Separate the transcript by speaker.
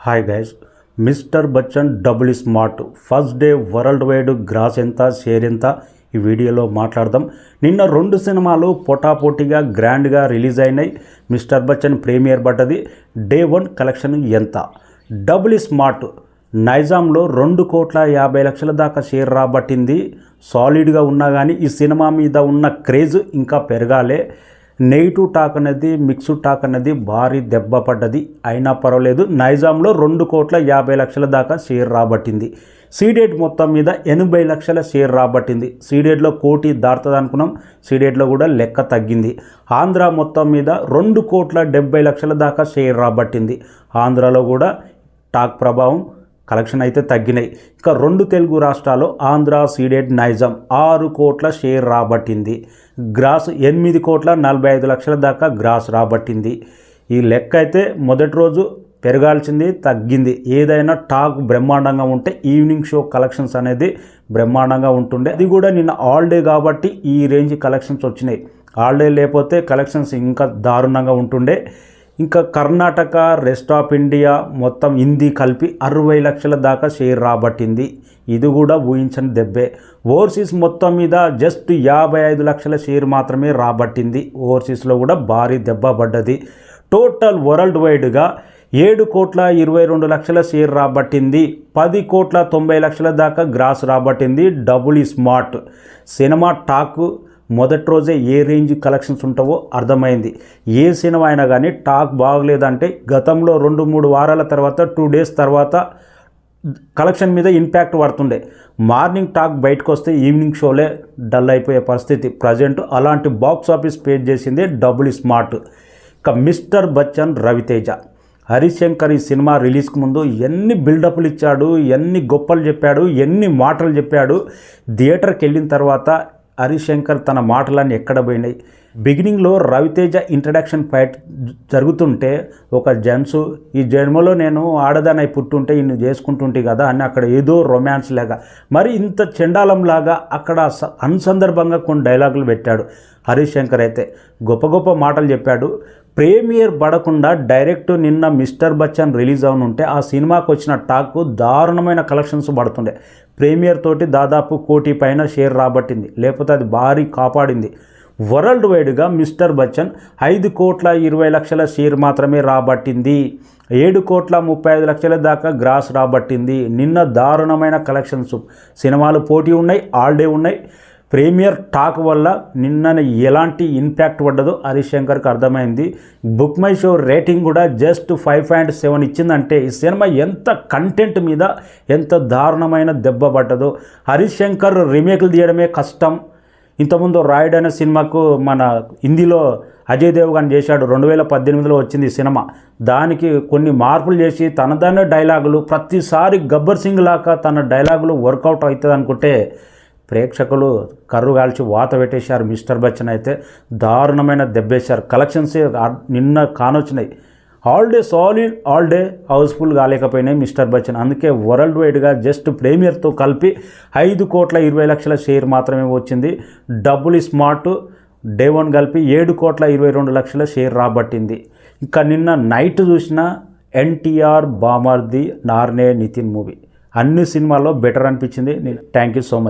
Speaker 1: Hi guys, mister Bachchan double smart first day worldwide gross ఎంత, share ఎంత ఈ వీడియోలో మాట్లాడదాం. నిన్న 2 సినిమాలు పోటాపోటీగా గ్రాండ్గా రిలీజ్ అయినాయి. మిస్టర్ బచ్చన్ ప్రీమియర్ పడ్డది. డే 1 కలెక్షన్ ఎంత? డబుల్ స్మార్ట్ నైజాంలో 2,50,00,000 దాకా షేర్ రాబట్టింది. సాలిడ్గా ఉన్నా కానీ ఈ సినిమా మీద ఉన్న క్రేజ్ ఇంకా పెరగాలే. నెగిటివ్ టాక్ అనేది, మిక్స్డ్ టాక్ అనేది భారీ దెబ్బ పడ్డది. అయినా పర్వాలేదు, నైజాంలో 2,50,00,000 దాకా షేర్ రాబట్టింది. సీడెడ్ మొత్తం మీద 80 లక్షల షేర్ రాబట్టింది. సీడెడ్లో 1 కోటి దాటుతుంది అనుకున్నాం, సీడెడ్లో కూడా లెక్క తగ్గింది. ఆంధ్ర మొత్తం మీద 2,70,00,000 దాకా షేర్ రాబట్టింది. ఆంధ్రాలో కూడా టాక్ ప్రభావం, కలెక్షన్ అయితే తగ్గినాయి. ఇంకా 2 తెలుగు రాష్ట్రాలు ఆంధ్ర, సీడెడ్, నైజాం 6 కోట్ల షేర్ రాబట్టింది. గ్రాస్ 8,45,00,000 దాకా గ్రాస్ రాబట్టింది. ఈ లెక్క అయితే మొదటి రోజు పెరగాల్సింది, తగ్గింది. ఏదైనా టాక్ బ్రహ్మాండంగా ఉంటే ఈవినింగ్ షో కలెక్షన్స్ అనేది బ్రహ్మాండంగా ఉంటుండే. అది కూడా నిన్న హాలిడే కాబట్టి ఈ రేంజ్ కలెక్షన్స్ వచ్చినాయి. హాలిడే లేకపోతే కలెక్షన్స్ ఇంకా దారుణంగా ఉంటుండే. ఇంకా కర్ణాటక, రెస్ట్ ఆఫ్ ఇండియా మొత్తం హిందీ కలిపి 60 లక్షల దాకా షేర్ రాబట్టింది. ఇది కూడా ఊహించని దెబ్బే. ఓవర్సీస్ మొత్తం మీద జస్ట్ 55 లక్షల షేర్ మాత్రమే రాబట్టింది. ఓవర్సీస్లో కూడా భారీ దెబ్బ పడ్డది. టోటల్ వరల్డ్ వైడ్గా 7,22,00,000 షేర్ రాబట్టింది. 10,90,00,000 దాకా గ్రాస్ రాబట్టింది. డబుల్ స్మార్ట్ సినిమా టాక్ మొదటి రోజే ఏ రేంజ్ కలెక్షన్స్ ఉంటావో అర్థమైంది. ఏ సినిమా అయినా కానీ టాక్ బాగలేదంటే గతంలో 2-3 వారాల తర్వాత, 2 డేస్ తర్వాత కలెక్షన్ మీద ఇంపాక్ట్ పడుతుండే. మార్నింగ్ టాక్ బయటకు వస్తే ఈవినింగ్ షోలే డల్ అయిపోయే పరిస్థితి. ప్రజెంట్ అలాంటి బాక్స్ ఆఫీస్ పేజ్ చేసింది డబుల్ స్మార్ట్. ఇక మిస్టర్ బచ్చన్ రవితేజ, హరిశంకర్ ఈ సినిమా రిలీజ్కి ముందు ఎన్ని బిల్డప్లు ఇచ్చాడు, ఎన్ని గొప్పలు చెప్పాడు, ఎన్ని మాటలు చెప్పాడు. థియేటర్కి వెళ్ళిన తర్వాత హరిశంకర్ తన మాటలన్నీ ఎక్కడ పోయినాయి. బిగినింగ్లో రవితేజ ఇంట్రడక్షన్ ఫైట్ జరుగుతుంటే ఒక జెంట్స్, ఈ జన్మలో నేను ఆడదానై పుట్టుంటే ఇన్ని చేసుకుంటుంటే కదా అని అక్కడ ఏదో రొమాన్స్ లాగా, మరి ఇంత చెండాలంలాగా అక్కడ అన్సందర్భంగా కొన్ని డైలాగులు పెట్టాడు. హరిశంకర్ అయితే గొప్ప గొప్ప మాటలు చెప్పాడు. ప్రీమియర్ పడకుండా డైరెక్ట్ నిన్న మిస్టర్ బచ్చన్ రిలీజ్ అవునుంటే ఆ సినిమాకి వచ్చిన టాక్ దారుణమైన కలెక్షన్స్ పడుతుండే. ప్రీమియర్ తోటి దాదాపు 1 కోటి పైన షేర్ రాబట్టింది, లేకపోతే అది భారీ కాపాడింది. వరల్డ్ వైడ్గా మిస్టర్ బచ్చన్ 5,20,00,000 షేర్ మాత్రమే రాబట్టింది. 7,35,00,000 దాకా గ్రాస్ రాబట్టింది. నిన్న దారుణమైన కలెక్షన్స్. సినిమాలు పోటీ ఉన్నాయి, హాలిడే ఉన్నాయి. ప్రీమియర్ టాక్ వల్ల నిన్న ఎలాంటి ఇంపాక్ట్ పడ్డదో హరిశంకర్కి అర్థమైంది. బుక్ మై షో రేటింగ్ కూడా జస్ట్ 5.7 ఇచ్చిందంటే ఈ సినిమా ఎంత కంటెంట్ మీద ఎంత దారుణమైన దెబ్బ పడ్డదో. హరిశంకర్ రీమేక్లు తీయడమే కష్టం. ఇంతకుముందు రాయుడు అనే సినిమాకు మన హిందీలో అజయ్ దేవగన్ చేశాడు. 2018లో వచ్చింది ఈ సినిమా. దానికి కొన్ని మార్పులు చేసి తనదైన డైలాగులు, ప్రతిసారి గబ్బర్ సింగ్ లాగా తన డైలాగులు వర్కౌట్ అవుతుంది అనుకుంటే ప్రేక్షకులు కర్రు కాల్చి వాత పెట్టేశారు. మిస్టర్ బచ్చన్ అయితే దారుణమైన దెబ్బేశారు. కలెక్షన్స్ నిన్న కానొచ్చినాయి. హాలిడే సాలిడ్, హాలిడే హౌస్ఫుల్ కాలేకపోయినాయి మిస్టర్ బచ్చన్. అందుకే వరల్డ్ వైడ్గా జస్ట్ ప్రీమియర్తో కలిపి 5,20,00,000 షేర్ మాత్రమే వచ్చింది. డబుల్ స్మార్ట్ డే 1 కలిపి 7,22,00,000 షేర్ రాబట్టింది. ఇంకా నిన్న నైట్ చూసిన ఎన్టీఆర్, బామర్ది, నార్నే, నితిన్ మూవీ అన్ని సినిమాల్లో బెటర్ అనిపించింది. Thank you so much.